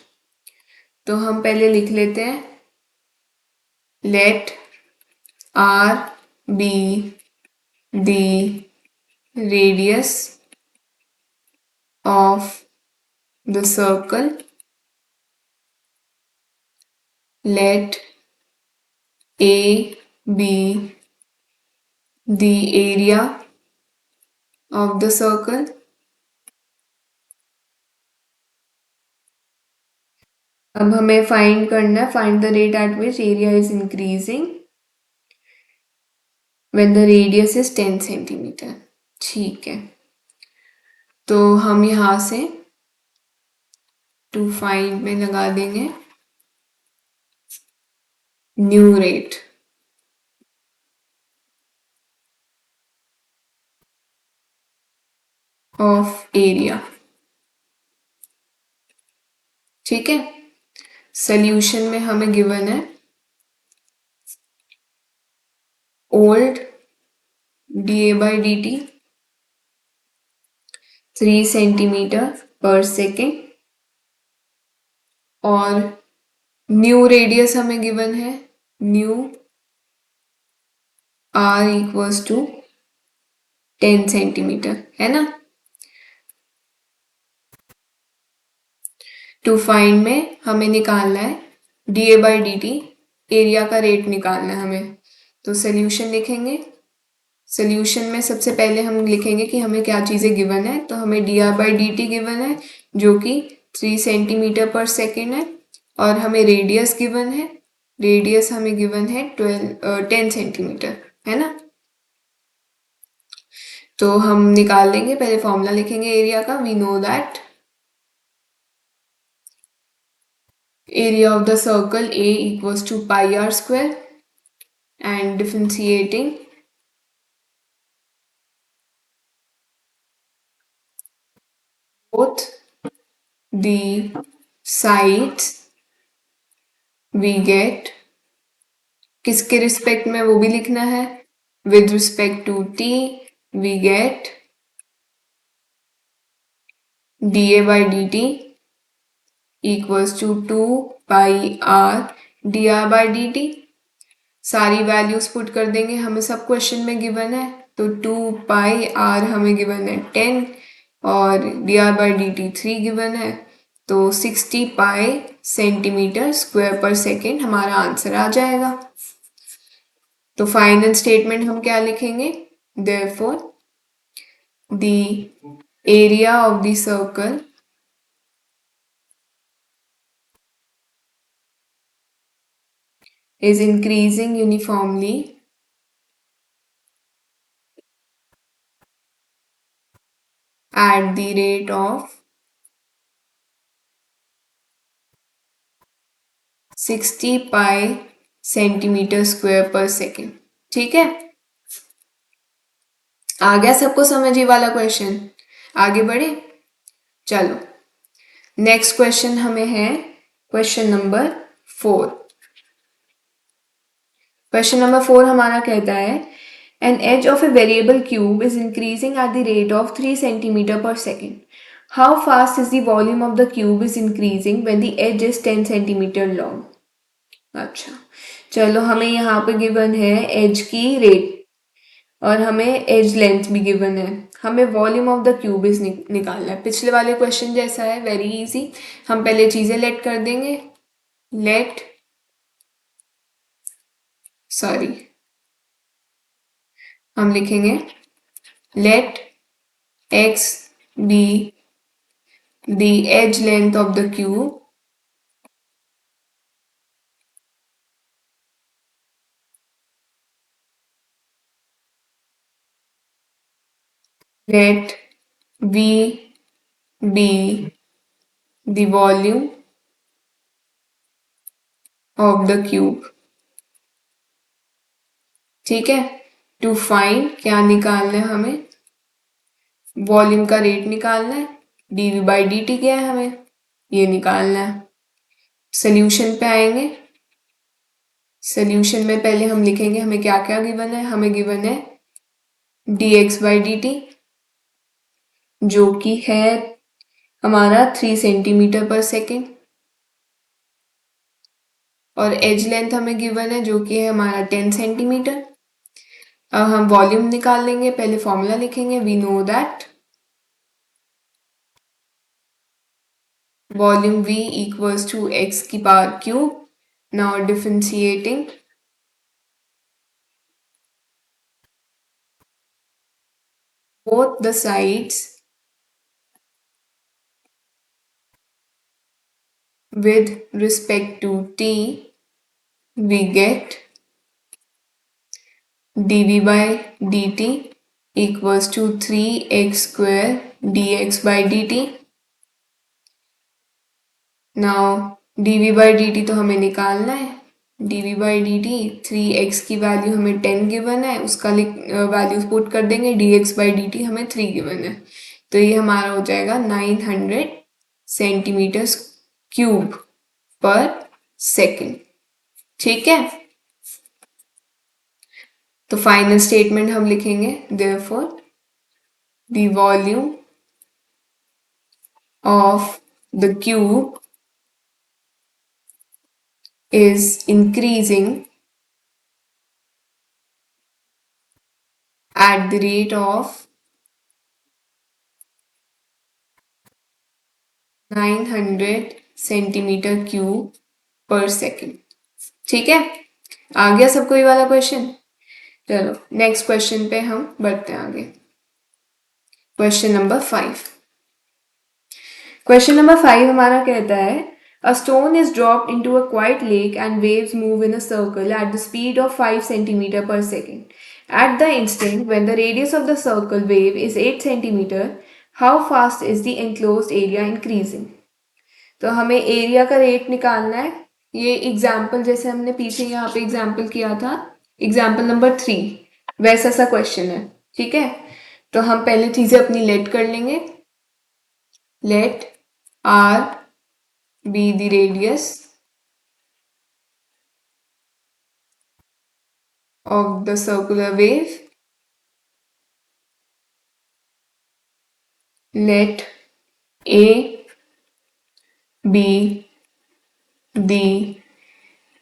तो हम पहले लिख लेते हैं let r be the radius of the circle, let a be the area of the circle, अब हमें find करना है find the rate at which area is increasing when the radius is 10 centimetre. ठीक है, तो हम यहां से टू फाइंड में लगा देंगे न्यू रेट ऑफ एरिया। ठीक है, सोल्यूशन में हमें गिवन है old dA by D t 3 centimetre per second, और न्यू रेडियस हमें गिवन है new r equals to 10 centimetre, है ना। टू फाइंड में हमें निकालना है d A by D t, area का रेट निकालना है हमें। तो सोल्यूशन लिखेंगे, सोल्यूशन में सबसे पहले हम लिखेंगे कि हमें क्या चीज़ें गिवन है। तो हमें D r by D T given है जो कि 3 सेंटीमीटर पर सेकेंड है, और हमें रेडियस गिवन है, रेडियस हमें गिवन है 10 सेंटीमीटर, है ना। तो हम निकाल लेंगे, पहले फॉर्मूला लिखेंगे एरिया का। We know that area of the circle A equals to pi r square, and differentiating both the sides we get, किसके रिस्पेक्ट में वो भी लिखना है, with respect to t we get dA by dt equals to 2 pi r dr by dt। सारी values put कर देंगे, हमें सब क्वेश्चन में गिवन है। तो 2 पाई आर हमें गिवन है 10, और D r by D t 3 given है, तो 60 पाई सेंटीमीटर स्क्वायर पर सेकेंड हमारा आंसर आ जाएगा। तो फाइनल स्टेटमेंट हम क्या लिखेंगे? Therefore the area of the circle is increasing uniformly at the rate of 60 pi centimetre square पर सेकेंड। ठीक है, आ गया सबको समझ ये वाला क्वेश्चन? आगे बढ़े, चलो नेक्स्ट क्वेश्चन हमें है क्वेश्चन नंबर 4। क्वेश्चन नंबर 4 हमारा कहता है an edge of a variable cube is increasing at the rate of 3 centimeter per second. How fast is the volume of the cube is increasing when the edge is 10 centimeter long? अच्छा, चलो हमें यहाँ पे given है as की rate और हमें as length भी गिवन है। हमें volume of the cube is निकालना है। पिछले वाले क्वेश्चन जैसा है, वेरी इजी। हम पहले चीजें लेट कर देंगे। लेट सॉरी हम लिखेंगे let x be the edge length of the cube let v be the volume of the cube। ठीक है, टू फाइंड क्या निकालना है हमें? वॉल्यूम का रेट निकालना है। dv बाई dt क्या है हमें ये निकालना है। सोल्यूशन पे आएंगे। सोल्यूशन में पहले हम लिखेंगे हमें क्या क्या गिवन है। हमें गिवन है dx बाई dt जो कि है हमारा 3 सेंटीमीटर पर सेकेंड, और एज लेंथ हमें गिवन है जो कि है हमारा 10 सेंटीमीटर। अब हम वॉल्यूम निकाल लेंगे। पहले फॉर्मूला लिखेंगे, we know that volume v equals to x की power cube. Now differentiating both the sides with respect to t, we get dv by dt equals to 3x square dx by dt। Now dv by dt तो हमें निकालना है। dv by dt 3x की value हमें 10 given है, उसका value put कर देंगे। dx by dt हमें 3 गिवन है, तो ये हमारा हो जाएगा 900 सेंटीमीटर क्यूब पर सेकेंड। ठीक है, तो फाइनल स्टेटमेंट हम लिखेंगे therefore the volume of the cube is increasing at the rate of 900 centimetre cube per second. ठीक है, आ गया सबको ये वाला क्वेश्चन? चलो नेक्स्ट क्वेश्चन पे हम बढ़ते हैं आगे। Question number 5। क्वेश्चन नंबर 5 हमारा कहता है A stone is dropped into a quiet lake and waves move in a circle at the speed of 5 centimeter per second. At the instant when the radius of the circle wave is 8 centimeter, how fast is the enclosed area increasing? तो हमें area का rate निकालना है। ये example जैसे हमने पीछे यहाँ पे एग्जाम्पल किया था, एग्जाम्पल नंबर 3, वैसा सा क्वेश्चन है। ठीक है, तो हम पहले चीजें अपनी लेट कर लेंगे। Let r be the radius of the circular wave, let A be the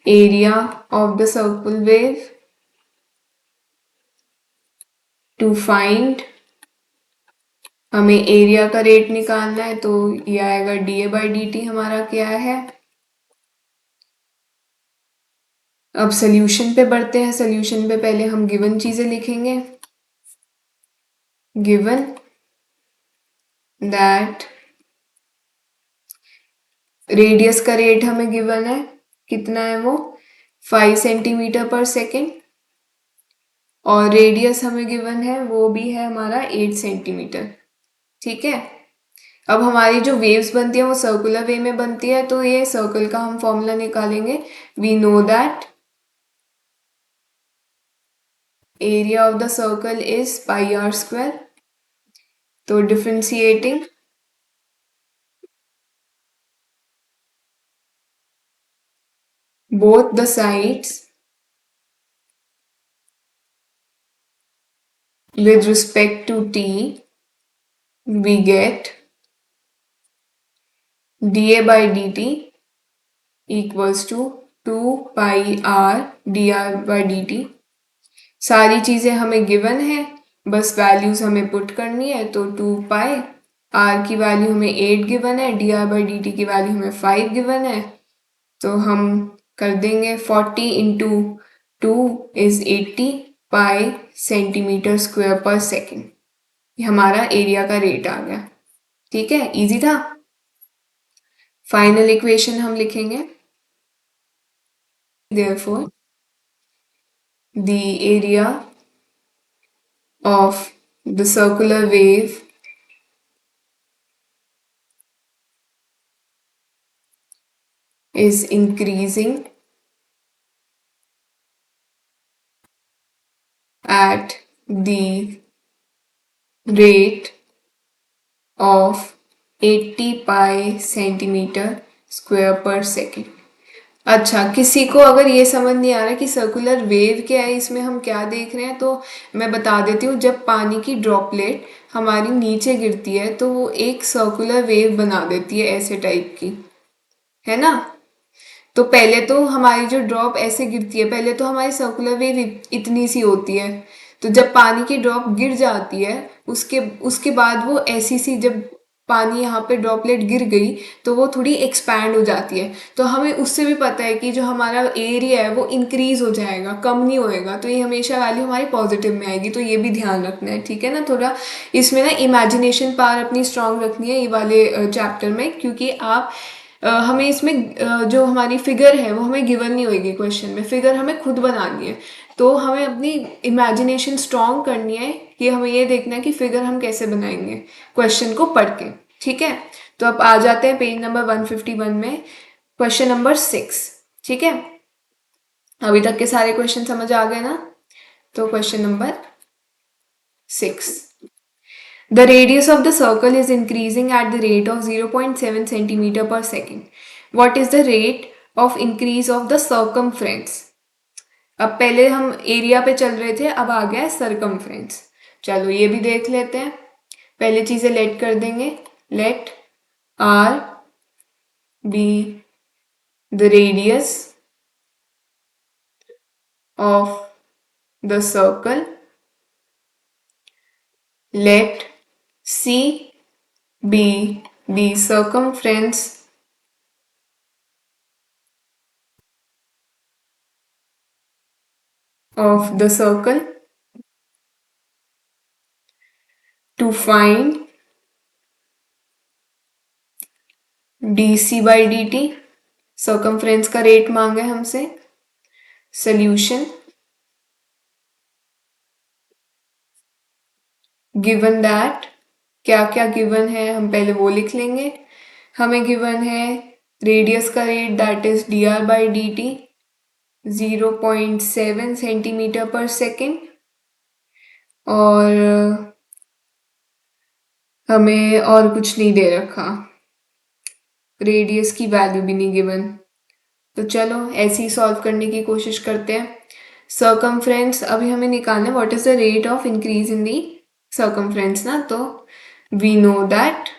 area of the circle wave। to find हमें एरिया का रेट निकालना है, तो ये आएगा dA बाई dt हमारा क्या है। अब सोल्यूशन पे बढ़ते हैं। सोल्यूशन पे पहले हम गिवन चीजें लिखेंगे। गिवन दैट रेडियस का रेट हमें गिवन है, कितना है वो 5 सेंटीमीटर पर सेकेंड, और रेडियस हमें गिवन है वो भी है हमारा 8 सेंटीमीटर। ठीक है। अब हमारी जो वेव्स बनती है वो सर्कुलर वे में बनती है, तो ये सर्कल का हम फॉर्मूला निकालेंगे। We know that area of the circle is pi r square. तो differentiating both the sides with respect to t, we get dA by dt equals to 2 pi r dr by dt। सारी चीज़ें हमें given है, बस values हमें put करनी है। तो 2 पाई आर की वैल्यू हमें 8 गिवन है, D r by D T की वैल्यू हमें 5 गिवन है। तो हम कर देंगे 40 into 2 is 80 pi centimetre square पर सेकेंड। ये हमारा एरिया का रेट आ गया। ठीक है, इजी था। फाइनल इक्वेशन हम लिखेंगे, therefore the area of the circular wave is increasing at the rate of 80 pi centimetre square पर सेकेंड। अच्छा, किसी को अगर ये समझ नहीं आ रहा कि सर्कुलर वेव क्या है, इसमें हम क्या देख रहे हैं, तो मैं बता देती हूँ। जब पानी की ड्रॉपलेट हमारी नीचे गिरती है तो वो एक सर्कुलर वेव बना देती है, ऐसे टाइप की, है ना। तो पहले तो हमारी जो ड्रॉप ऐसे गिरती है, पहले तो हमारी सर्कुलर वेव इतनी सी होती है। तो जब पानी की ड्रॉप गिर जाती है, उसके उसके बाद वो ऐसी सी, जब पानी यहाँ पे ड्रॉपलेट गिर गई तो वो थोड़ी एक्सपैंड हो जाती है। तो हमें उससे भी पता है कि जो हमारा एरिया है वो इंक्रीज हो जाएगा, कम नहीं होएगा। तो ये हमेशा वैल्यू हमारी पॉजिटिव में आएगी, तो ये भी ध्यान रखना है, ठीक है ना। थोड़ा इसमें ना इमेजिनेशन पावर अपनी स्ट्रांग रखनी है ये वाले चैप्टर में, क्योंकि आप हमें इसमें जो हमारी फिगर है वो हमें गिवन नहीं होगी क्वेश्चन में, फिगर हमें खुद बनानी है। तो हमें अपनी इमेजिनेशन स्ट्रॉन्ग करनी है कि हमें ये देखना है कि फिगर हम कैसे बनाएंगे क्वेश्चन को पढ़ के, ठीक है। तो अब आ जाते हैं पेज नंबर 151 में, क्वेश्चन नंबर 6, ठीक है। अभी तक के सारे क्वेश्चन समझ आ गए ना। तो question number 6, the radius of the circle is increasing at the rate of 0.7 centimeter per second. What is the rate of increase of the circumference? अब पहले हम एरिया पे चल रहे थे, अब आ गया है सरकमफ्रेंस। चलो ये भी देख लेते हैं। पहले चीजें लेट कर देंगे। Let r be the radius of the circle, let C be the circumference of the circle. To find dc by dt, circumference का रेट मांगा है हमसे। सोल्यूशन, गिवन दैट, क्या क्या गिवन है हम पहले वो लिख लेंगे। हमें गिवन है रेडियस का rate, that is D r by D T 0.7 centimetre per second, और हमें और कुछ नहीं दे रखा, रेडियस की वैल्यू भी नहीं गिवन। तो चलो ऐसे ही सॉल्व करने की कोशिश करते हैं। सर्कमफ्रेंस अभी हमें निकालना है, what is the rate of increase in the circumference ना। तो वी नो दैट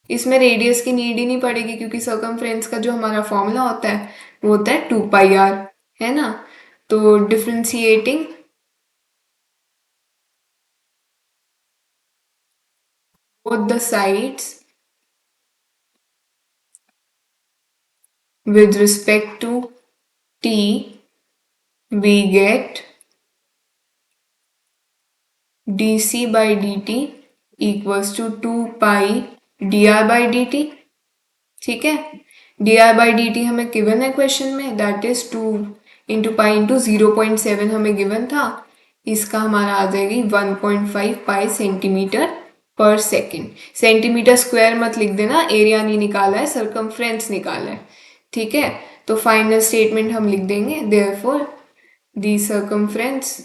इसमें रेडियस की नीड ही नहीं पड़ेगी, क्योंकि सर्कमफ्रेंस का जो हमारा फॉर्मूला होता है वो होता है 2 पाई आर, है ना। तो differentiating both the sides with respect to t, we get dc by dt equals to 2 pi dr by dt, ठीक है। dr by dt हमें गिवन है क्वेश्चन में, that is 2 into pi into 0.7 हमें given था, इसका हमारा आ जाएगी 1.5 पाई centimetre per second. Centimetre square मत लिख देना, एरिया नहीं निकाला है, सरकमफ्रेंस निकाला है। ठीक है, तो फाइनल स्टेटमेंट हम लिख देंगे, therefore the circumference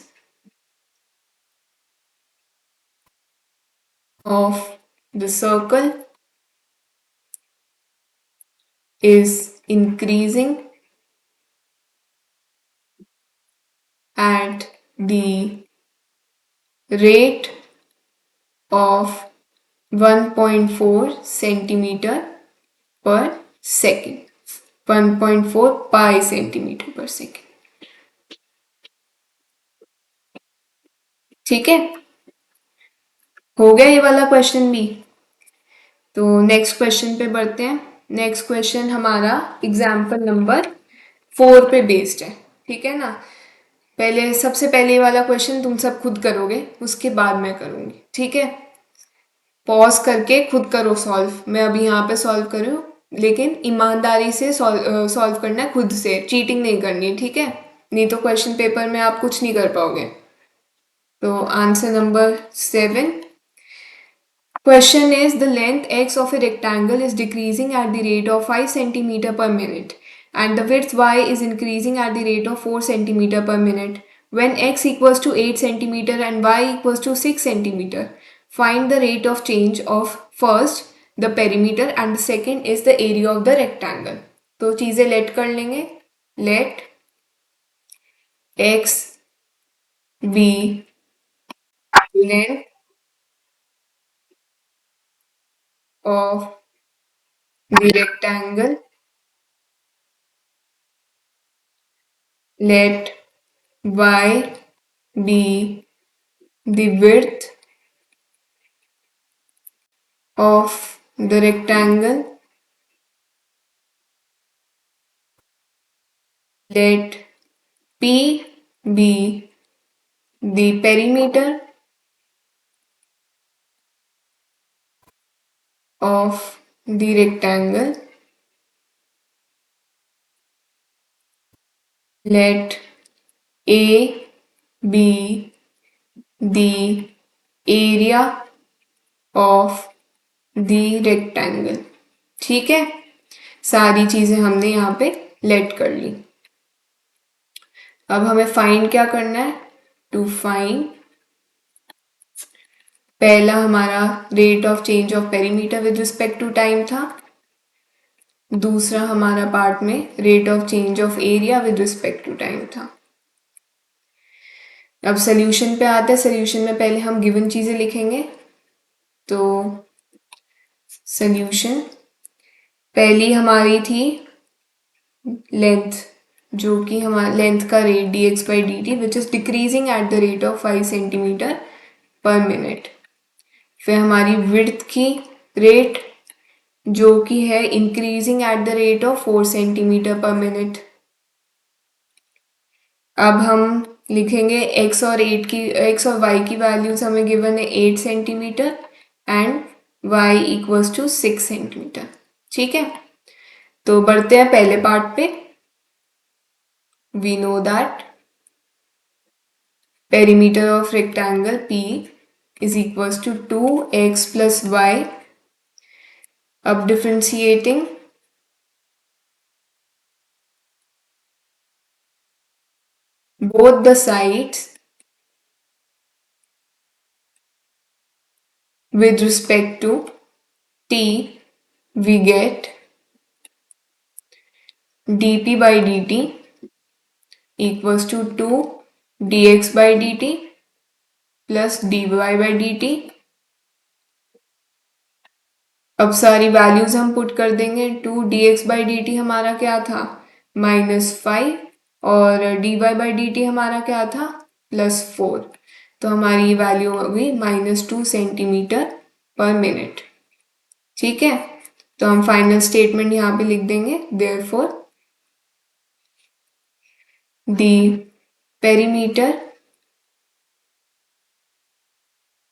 of the circle is increasing at the rate of 1.4 centimeter per second, 1.4 pi centimeter per second। ठीक है, हो गया ये वाला क्वेश्चन भी। तो नेक्स्ट क्वेश्चन पे बढ़ते हैं। नेक्स्ट क्वेश्चन हमारा एग्जाम्पल नंबर 4 पे बेस्ड है। ठीक है ना, पहले सबसे पहले वाला क्वेश्चन तुम सब खुद करोगे, उसके बाद मैं करूंगी। ठीक है, पॉज करके खुद करो सॉल्व। मैं अभी यहाँ पे सॉल्व कर रही हूँ, लेकिन ईमानदारी से सॉल्व करना है, खुद से, चीटिंग नहीं करनी। ठीक है, नहीं तो क्वेश्चन पेपर में आप कुछ नहीं कर पाओगे। तो answer number 7, question is the length x of a rectangle is decreasing at the rate of 5 centimeter per minute and the width y is increasing at the rate of 4 centimeter per minute. When x equals to 8 centimeter and y equals to 6 centimeter, find the rate of change of first the perimeter and the second is the area of the rectangle. तो चीजें let कर लेंगे। Let x be length of the rectangle, let y be the width of the rectangle, let p be the perimeter of the rectangle, let a be the area of the rectangle। ठीक है, सारी चीजें हमने यहाँ पे late कर ली। अब हमें फाइंड क्या करना है, टू फाइंड, पहला हमारा rate of change of perimeter with respect to time था, दूसरा हमारा पार्ट में rate of change of area with respect to time था। अब सोल्यूशन पे आते हैं। सोल्यूशन में पहले हम गिवन चीजें लिखेंगे। तो सोल्यूशन पहली हमारी थी लेंथ, जो कि हमारा लेंथ का rate dx by dt which is decreasing eight the rate of 5 centimetre per minute. फिर हमारी विड्थ की रेट, जो कि है increasing at the rate of 4 centimetre per minute. अब हम लिखेंगे x और 8 की, x और y की वैल्यूज हमें गिवन है 8 centimetre and y equals to 6 centimetre. ठीक है, तो बढ़ते हैं पहले पार्ट पे। We know that perimeter of rectangle P is equals to 2x plus y। अब differentiating, both the sides with respect to t, we get dp by dt equals to 2 dx by dt plus dy by dt। अब सारी values हम put कर देंगे। 2 dx by dt हमारा क्या था, -5, और dy by dt हमारा क्या था, +4। तो हमारी वैल्यू होगी -2 सेंटीमीटर पर मिनट। ठीक है, तो हम फाइनल स्टेटमेंट यहाँ पे लिख देंगे, therefore the perimeter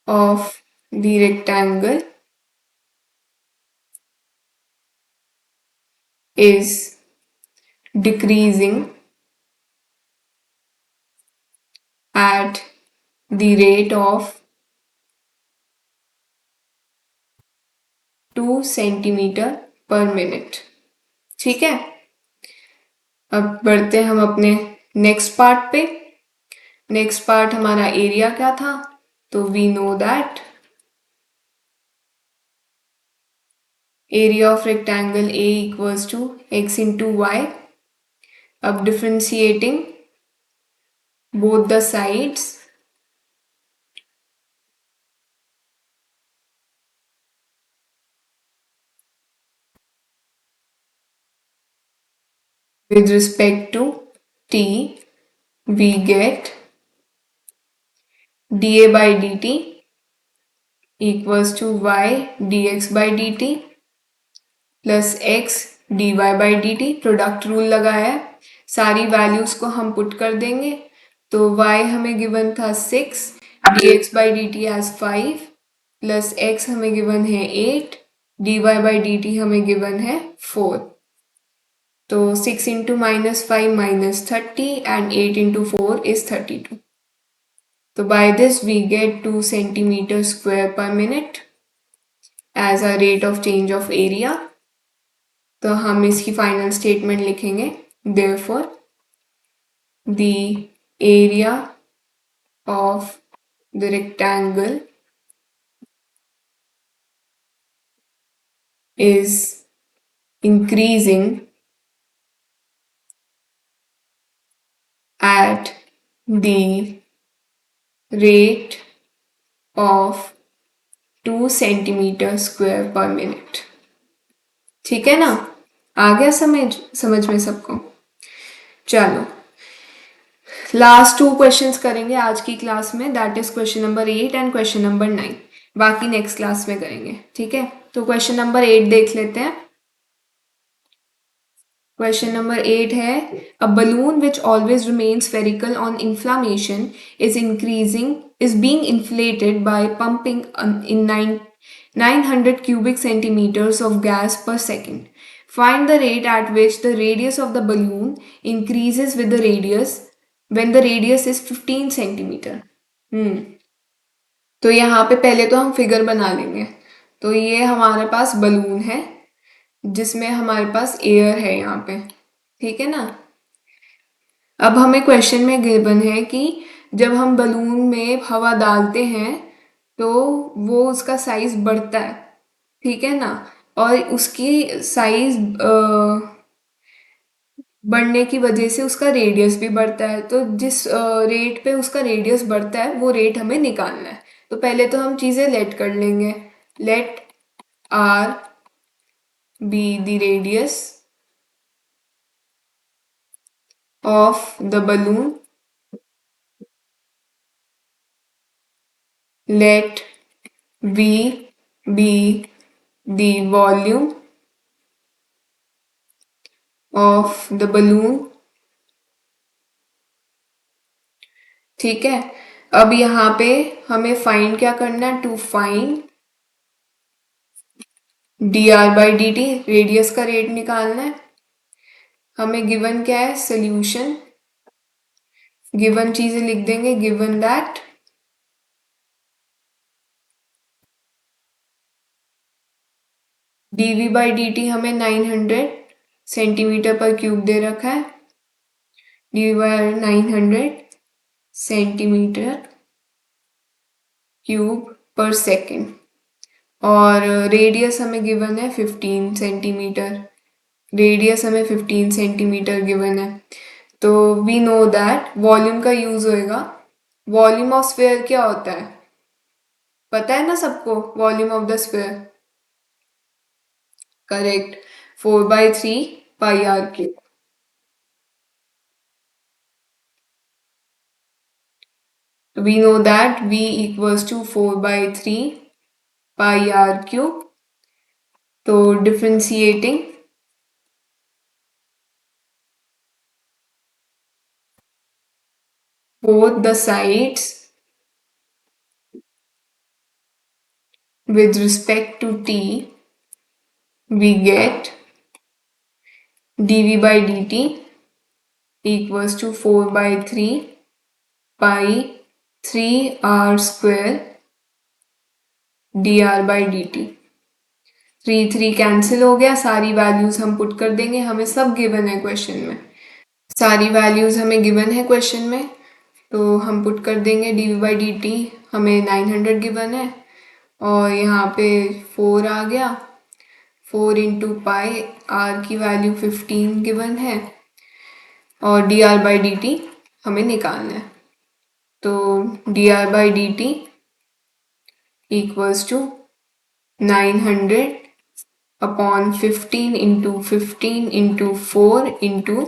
of the rectangle is decreasing at the rate of 2 centimetre per minute. ठीक है, अब बढ़ते हैं हम अपने नेक्स्ट पार्ट पे। नेक्स्ट पार्ट हमारा एरिया क्या था, तो we know that area of rectangle A equals to x into Y. अब differentiating both the sides, with respect to t, we get dA by dt equals to y dx by dt plus x dy by dt। Product rule लगाया है, सारी values को हम put कर देंगे। तो y हमें गिवन था 6, dx by dt as 5, plus x हमें गिवन है 8, dy by dt हमें गिवन है 4। तो 6 इंटू -5 -30 एंड 8 इंटू 4 इज 32। तो by this we get 2 centimetre square per minute as a rate of change of area. तो हम इसकी फाइनल स्टेटमेंट लिखेंगे, therefore the area of the rectangle is increasing at the rate of 2 centimetre square per minute. ठीक है ना, आ गया समझ में सबको। चलो लास्ट 2 क्वेश्चंस करेंगे आज की क्लास में, that is question number 8 and question number 9। बाकी नेक्स्ट क्लास में करेंगे, ठीक है। तो क्वेश्चन नंबर 8 देख लेते हैं। क्वेश्चन नंबर 8 है, a balloon which always remains spherical on inflammation is being inflated by pumping in 900 cubic centimeters of gas per second. Find the rate at which the radius of the balloon increases with the radius when the radius is 15 centimeter. तो यहाँ पे पहले तो हम figure बना लेंगे। तो ये हमारे पास बलून है जिसमें हमारे पास एयर है यहाँ पे, ठीक है ना। अब हमें क्वेश्चन में गिवन है कि जब हम बलून में हवा डालते हैं तो वो उसका साइज बढ़ता है, ठीक है ना, और उसकी साइज बढ़ने की वजह से उसका रेडियस भी बढ़ता है। तो जिस रेट पे उसका रेडियस बढ़ता है वो रेट हमें निकालना है। तो पहले तो हम चीज़ें लेट कर लेंगे। Let r be the radius of the balloon, let V be the volume of the balloon। ठीक है, अब यहाँ पे हमें फाइंड क्या करना है, to find dr by dt, radius का रेट निकालना है। हमें गिवन क्या है, सोल्यूशन, गिवन चीजें लिख देंगे। Given that dv by dt हमें 900 सेंटीमीटर पर क्यूब दे रखा है, dv by 900 centimetre cube per second, और रेडियस हमें गिवन है 15 सेंटीमीटर। रेडियस हमें 15 सेंटीमीटर गिवन है। तो वी नो दैट वॉल्यूम का यूज होएगा। वॉल्यूम ऑफ स्फीयर क्या होता है, पता है ना सबको, volume of the sphere, correct, 4/3 pi r cube. We know that V equals to 4/3 pi r cube। तो differentiating both the sides with respect to t, we get dv by dt equals to 4/3 pi 3r² dr/dt। 3 cancel हो गया, सारी values हम put कर देंगे, हमें सब given है क्वेश्चन में, सारी वैल्यूज हमें गिवन है क्वेश्चन में, तो हम पुट कर देंगे dv/dt, हमें 900 गिवन है और यहाँ पे 4 आ गया, 4 इंटू पाई, आर की वैल्यू 15 गिवन है और dr/dt हमें निकालना है। तो dr/dt equals to 900 upon 15 into 15 into 4 into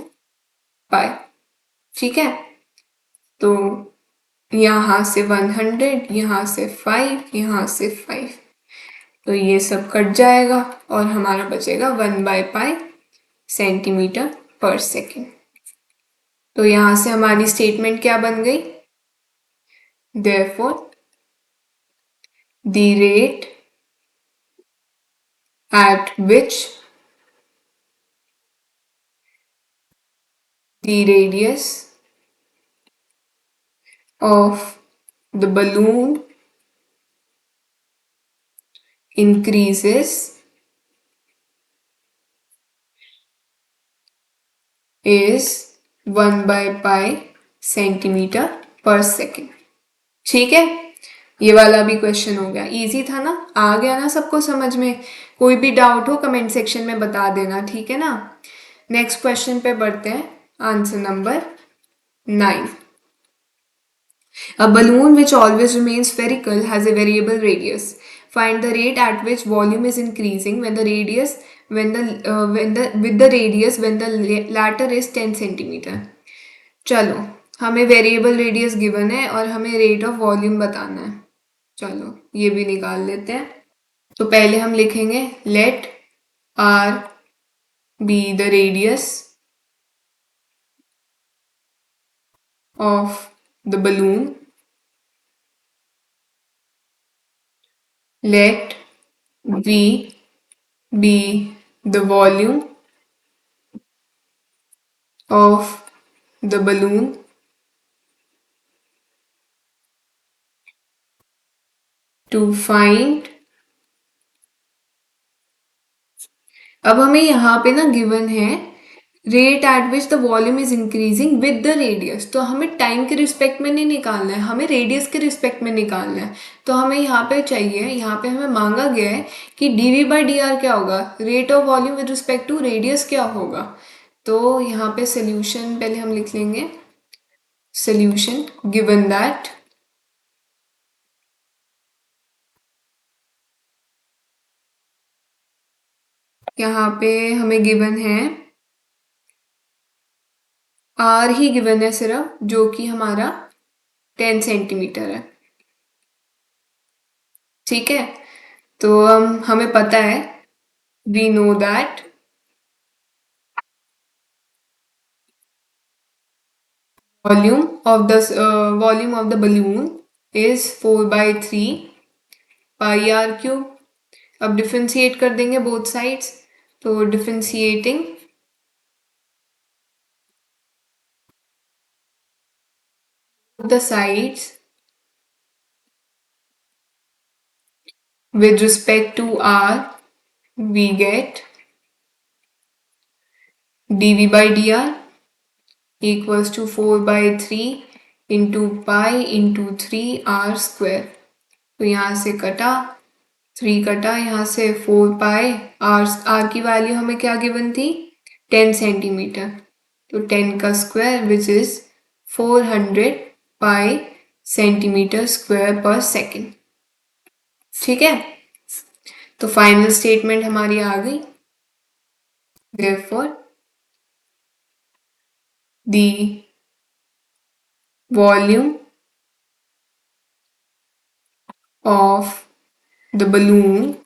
pi. ठीक है, तो यहाँ से 100, यहाँ से 5, यहाँ से 5, तो ये सब कट जाएगा और हमारा बचेगा 1/पाई सेंटीमीटर पर सेकेंड। तो यहाँ से हमारी स्टेटमेंट क्या बन गई? Therefore, the rate at which the radius of the balloon increases is 1/पाई सेंटीमीटर पर सेकेंड। ठीक है, ये वाला भी क्वेश्चन हो गया, इजी था ना, आ गया ना सबको समझ में? कोई भी डाउट हो कमेंट सेक्शन में बता देना, ठीक है ना। नेक्स्ट क्वेश्चन पे बढ़ते हैं, answer number 9। A balloon which always remains spherical has a variable radius. Find the rate at which volume is increasing when the radius with the radius when the latter is 10 centimeter. चलो, हमें variable radius given है और हमें rate of volume बताना है। चलो ये भी निकाल लेते हैं। तो पहले हम लिखेंगे let r be the radius of the balloon, let V be the volume of the balloon to find। अब हमें यहाँ पे ना गिवन है rate at which the volume is increasing with the radius, तो हमें टाइम के रिस्पेक्ट में नहीं निकालना है, हमें रेडियस के रिस्पेक्ट में निकालना है। तो हमें यहाँ पे चाहिए, यहाँ पे हमें मांगा गया है कि dv/dr क्या होगा, rate of volume with respect to radius क्या होगा। तो यहाँ पे सोल्यूशन पहले हम लिख लेंगे, सोल्यूशन गिवन दैट यहाँ पे हमें गिवन है आर ही गिवन है सिर्फ, जो कि हमारा 10 सेंटीमीटर है। ठीक है, तो हमें पता है, we know that volume of the balloon is 4/3 pi r cube. अब डिफरेंशिएट कर देंगे बोथ साइड्स, तो differentiating the sides with respect to r, we get dv/dr equals to 4/3 into pi into 3r²। तो यहाँ से कटा, 3 कटा, यहाँ से 4 पाई, r की वैल्यू हमें क्या गिवन थी, 10 सेंटीमीटर, तो 10 का square which is 400 pi centimetre square पर सेकेंड। ठीक है, तो फाइनल स्टेटमेंट हमारी आ गई। Therefore, the volume of the balloon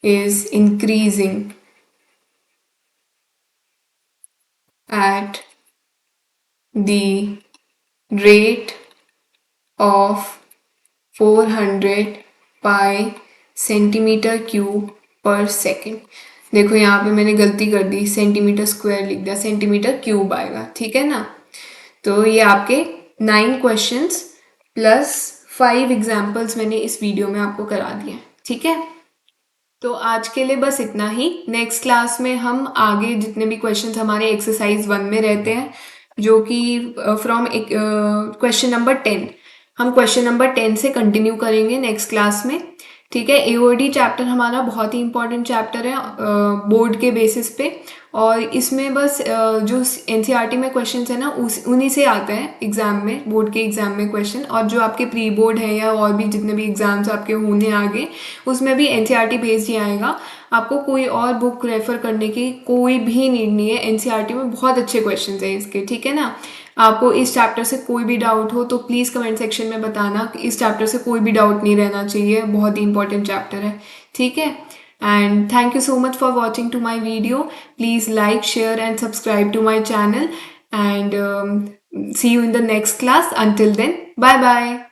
is increasing at the rate of 400 pi centimetre cube per second. देखो यहाँ पे मैंने गलती कर दी, सेंटीमीटर स्क्वायर लिख दिया, सेंटीमीटर क्यूब आएगा, ठीक है ना। तो ये आपके 9 क्वेश्चंस प्लस 5 एग्जाम्पल्स मैंने इस वीडियो में आपको करा दिए, ठीक है। तो आज के लिए बस इतना ही। नेक्स्ट क्लास में हम आगे जितने भी क्वेश्चंस हमारे एक्सरसाइज 1 में रहते हैं, जो कि फ्रॉम क्वेश्चन नंबर 10, हम क्वेश्चन नंबर 10 से कंटिन्यू करेंगे नेक्स्ट क्लास में, ठीक है। एओडी चैप्टर हमारा बहुत ही इंपॉर्टेंट चैप्टर है बोर्ड के बेसिस पे, और इसमें बस जो एनसीईआरटी में क्वेश्चंस है ना उन्हीं से आते हैं एग्जाम में, बोर्ड के एग्जाम में क्वेश्चन, और जो आपके प्री बोर्ड है या और भी जितने भी एग्जाम्स आपके होने आगे उसमें भी एनसीईआरटी बेस्ड ही आएगा। आपको कोई और बुक रेफर करने की कोई भी नीड नहीं है, एनसीईआरटी में बहुत अच्छे क्वेश्चन हैं इसके, ठीक है ना। आपको इस चैप्टर से कोई भी डाउट हो तो प्लीज़ कमेंट सेक्शन में बताना कि इस चैप्टर से कोई भी डाउट नहीं रहना चाहिए, बहुत ही इंपॉर्टेंट चैप्टर है, ठीक है। And thank you so much for watching to my video. Please like, share and subscribe to my channel, and see you in the next class. Until then, bye bye.